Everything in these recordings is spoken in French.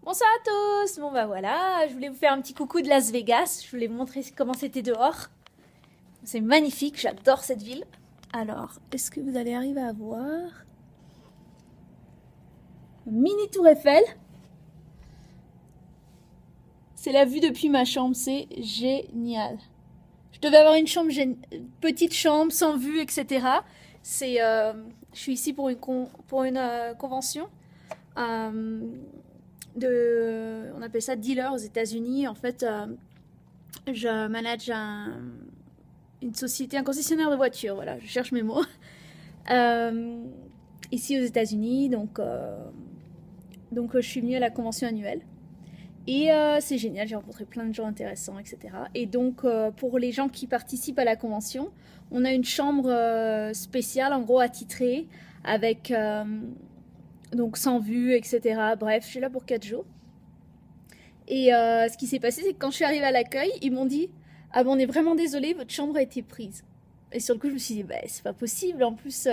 Bonsoir à tous. Bon bah voilà, je voulais vous faire un petit coucou de Las Vegas. Je voulais vous montrer comment c'était dehors. C'est magnifique, j'adore cette ville. Alors, est-ce que vous allez arriver à voir mini tour Eiffel. C'est la vue depuis ma chambre, c'est génial. Je devais avoir une chambre, petite chambre sans vue, etc. Je suis ici pour une convention. On appelle ça dealer aux États-Unis. En fait, je manage une société, un concessionnaire de voitures. Voilà, je cherche mes mots. Ici aux États-Unis, donc je suis venue à la convention annuelle. Et c'est génial, j'ai rencontré plein de gens intéressants, etc. Et donc, pour les gens qui participent à la convention, on a une chambre spéciale, en gros attitrée, avec donc sans vue, etc. Bref, je suis là pour 4 jours. Et ce qui s'est passé, c'est que quand je suis arrivée à l'accueil, ils m'ont dit « Ah bon, on est vraiment désolé, votre chambre a été prise. » Et sur le coup, je me suis dit bah, « C'est pas possible, en plus...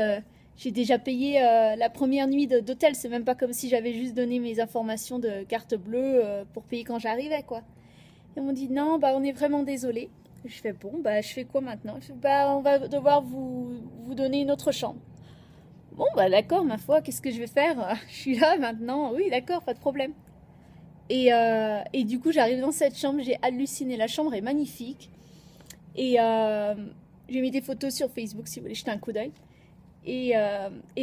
j'ai déjà payé la première nuit d'hôtel, c'est même pas comme si j'avais juste donné mes informations de carte bleue pour payer quand j'arrivais, quoi. » Ils m'ont dit non, bah on est vraiment désolé. Je fais bon, bah je fais quoi maintenant? Je fais bah on va devoir vous donner une autre chambre. Bon bah d'accord, ma foi, qu'est-ce que je vais faire? Je suis là maintenant, oui d'accord, pas de problème. Et du coup j'arrive dans cette chambre, j'ai halluciné, la chambre est magnifique. Et j'ai mis des photos sur Facebook si vous voulez jeter un coup d'œil. Et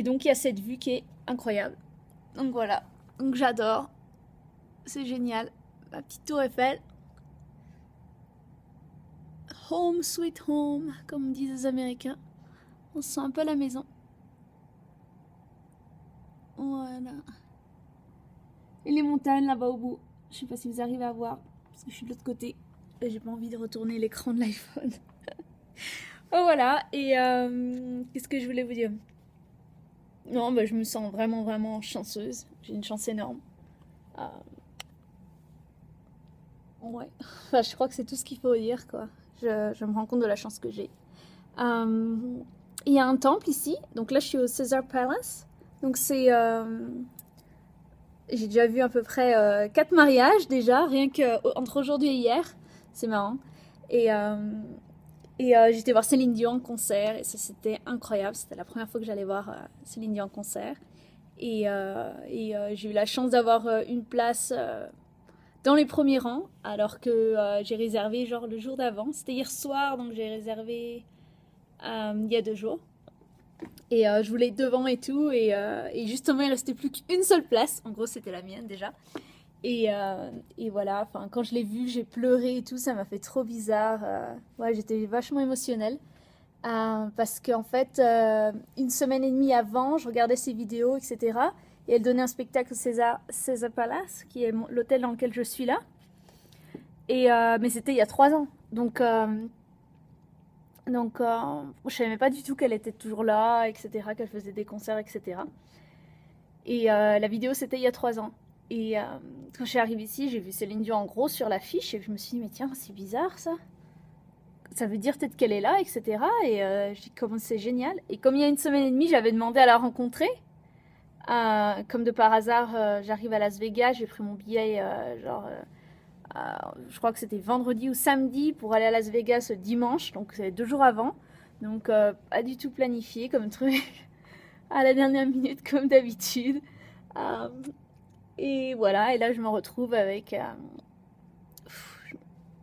donc il y a cette vue qui est incroyable. Donc voilà, donc j'adore, c'est génial. Ma petite tour Eiffel. Home sweet home, comme disent les Américains. On se sent un peu à la maison. Voilà. Et les montagnes là-bas au bout. Je sais pas si vous arrivez à voir, parce que je suis de l'autre côté. Et j'ai pas envie de retourner l'écran de l'iPhone. Oh voilà, et qu'est-ce que je voulais vous dire? Non, bah, je me sens vraiment, vraiment chanceuse. J'ai une chance énorme. Euh, ouais, enfin, je crois que c'est tout ce qu'il faut dire, quoi. Je me rends compte de la chance que j'ai. Euh, il y a un temple ici. Donc là, je suis au Caesar Palace. Donc c'est... j'ai déjà vu à peu près 4 mariages déjà, rien que entre aujourd'hui et hier. C'est marrant. Et, j'étais voir Céline Dion en concert et ça c'était incroyable. C'était la première fois que j'allais voir Céline Dion en concert. Et j'ai eu la chance d'avoir une place dans les premiers rangs alors que j'ai réservé genre le jour d'avant. C'était hier soir donc j'ai réservé il y a 2 jours. Et je voulais être devant et tout. Et justement, il restait plus qu'une seule place. En gros, c'était la mienne déjà. Et voilà, enfin, quand je l'ai vue, j'ai pleuré et tout. Ça m'a fait trop bizarre. Ouais, j'étais vachement émotionnelle. Parce qu'en fait, une semaine et demie avant, je regardais ses vidéos, etc. Et elle donnait un spectacle au Caesar Palace, qui est l'hôtel dans lequel je suis là. Mais c'était il y a 3 ans. Donc, je savais pas du tout qu'elle était toujours là, etc., qu'elle faisait des concerts, etc. Et la vidéo, c'était il y a 3 ans. Et quand je suis arrivée ici, j'ai vu Céline Dion en gros sur l'affiche et je me suis dit, mais tiens, c'est bizarre ça. Ça veut dire peut-être qu'elle est là, etc. Et je dis, comment c'est génial. Et comme il y a une semaine et demie, j'avais demandé à la rencontrer. Comme de par hasard, j'arrive à Las Vegas, j'ai pris mon billet je crois que c'était vendredi ou samedi pour aller à Las Vegas dimanche, donc c'est 2 jours avant. Donc pas du tout planifié comme truc, à la dernière minute comme d'habitude. Euh, et voilà, et là je me retrouve avec...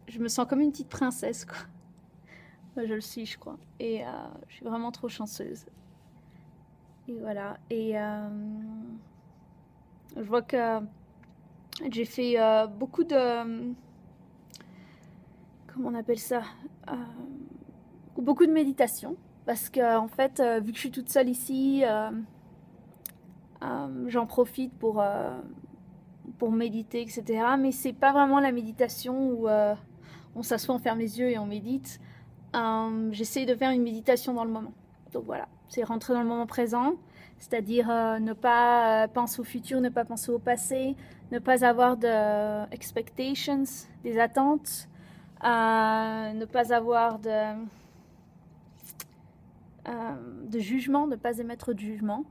je me sens comme une petite princesse, quoi. Je le suis, je crois. Et je suis vraiment trop chanceuse. Et voilà. Et je vois que j'ai fait beaucoup de... comment on appelle ça? Beaucoup de méditation. Parce que, en fait, vu que je suis toute seule ici, j'en profite pour méditer, etc. Mais c'est pas vraiment la méditation où on s'assoit, on ferme les yeux et on médite. J'essaie de faire une méditation dans le moment. Donc voilà, c'est rentrer dans le moment présent, c'est-à-dire ne pas penser au futur, ne pas penser au passé, ne pas avoir de expectations, des attentes, ne pas avoir de jugement, ne pas émettre de jugement,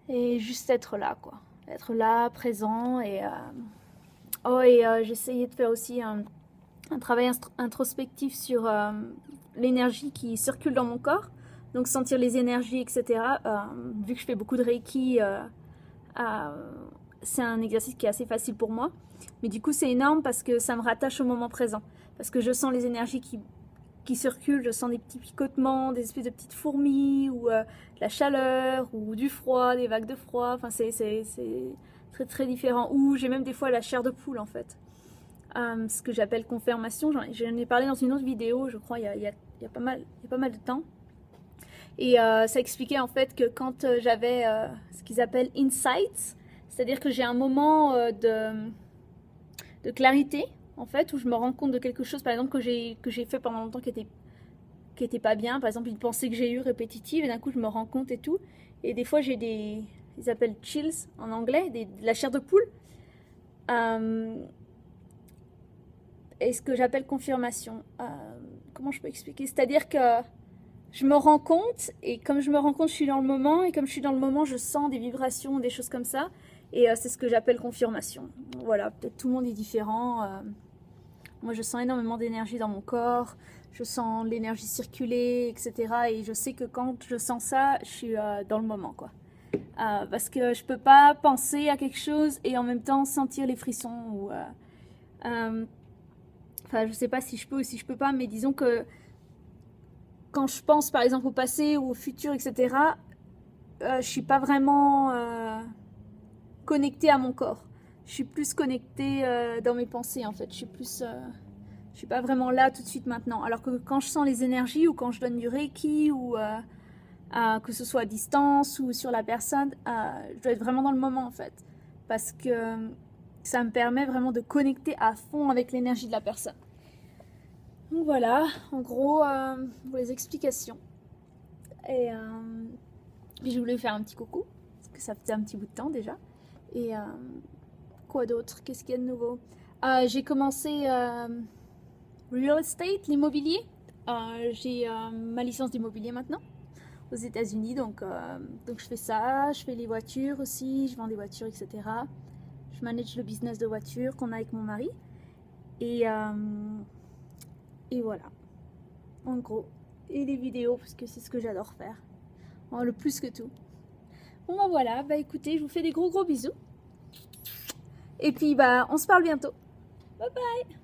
et juste être là, quoi. être là, présent. Et j'essayais de faire aussi un travail introspectif sur l'énergie qui circule dans mon corps. Donc sentir les énergies, etc. Vu que je fais beaucoup de Reiki, c'est un exercice qui est assez facile pour moi. Mais du coup, c'est énorme parce que ça me rattache au moment présent. Parce que je sens les énergies qui circulent, je sens des petits picotements, des espèces de petites fourmis, ou de la chaleur, ou du froid, des vagues de froid. Enfin, c'est très très différent. Ou j'ai même des fois la chair de poule en fait. Ce que j'appelle confirmation. J'en ai parlé dans une autre vidéo, je crois, il y a pas mal de temps. Et ça expliquait en fait que quand j'avais ce qu'ils appellent insights, c'est-à-dire que j'ai un moment de clarité, en fait, où je me rends compte de quelque chose, par exemple, que j'ai fait pendant longtemps qui était pas bien, par exemple une pensée que j'ai eue répétitive, et d'un coup je me rends compte et tout. Et des fois j'ai ils appellent chills en anglais, de la chair de poule. Et ce que j'appelle confirmation. Comment je peux expliquer? C'est-à-dire que je me rends compte, et comme je me rends compte, je suis dans le moment, et comme je suis dans le moment, je sens des vibrations, des choses comme ça, et c'est ce que j'appelle confirmation. Voilà, peut-être tout le monde est différent. Moi, je sens énormément d'énergie dans mon corps, je sens l'énergie circuler, etc. Et je sais que quand je sens ça, je suis dans le moment, quoi. Parce que je peux pas penser à quelque chose et en même temps sentir les frissons. Enfin, je sais pas si je peux ou si je peux pas, mais disons que quand je pense par exemple au passé ou au futur, etc., je suis pas vraiment connectée à mon corps. Je suis plus connectée dans mes pensées en fait. Je suis pas vraiment là tout de suite maintenant. Alors que quand je sens les énergies ou quand je donne du Reiki ou que ce soit à distance ou sur la personne, je dois être vraiment dans le moment en fait. Parce que ça me permet vraiment de connecter à fond avec l'énergie de la personne. Donc voilà, en gros, pour les explications. Et puis je voulais faire un petit coucou, parce que ça faisait un petit bout de temps déjà. Et quoi d'autre? Qu'est-ce qu'il y a de nouveau? J'ai commencé real estate, l'immobilier. J'ai ma licence d'immobilier maintenant aux États-Unis, donc je fais ça. Je fais les voitures aussi, je vends des voitures, etc. Je manage le business de voitures qu'on a avec mon mari. Et voilà, en gros. Et les vidéos, parce que c'est ce que j'adore faire. Bon, le plus que tout. Bon bah voilà, bah écoutez, je vous fais des gros bisous. Et puis bah on se parle bientôt. Bye bye.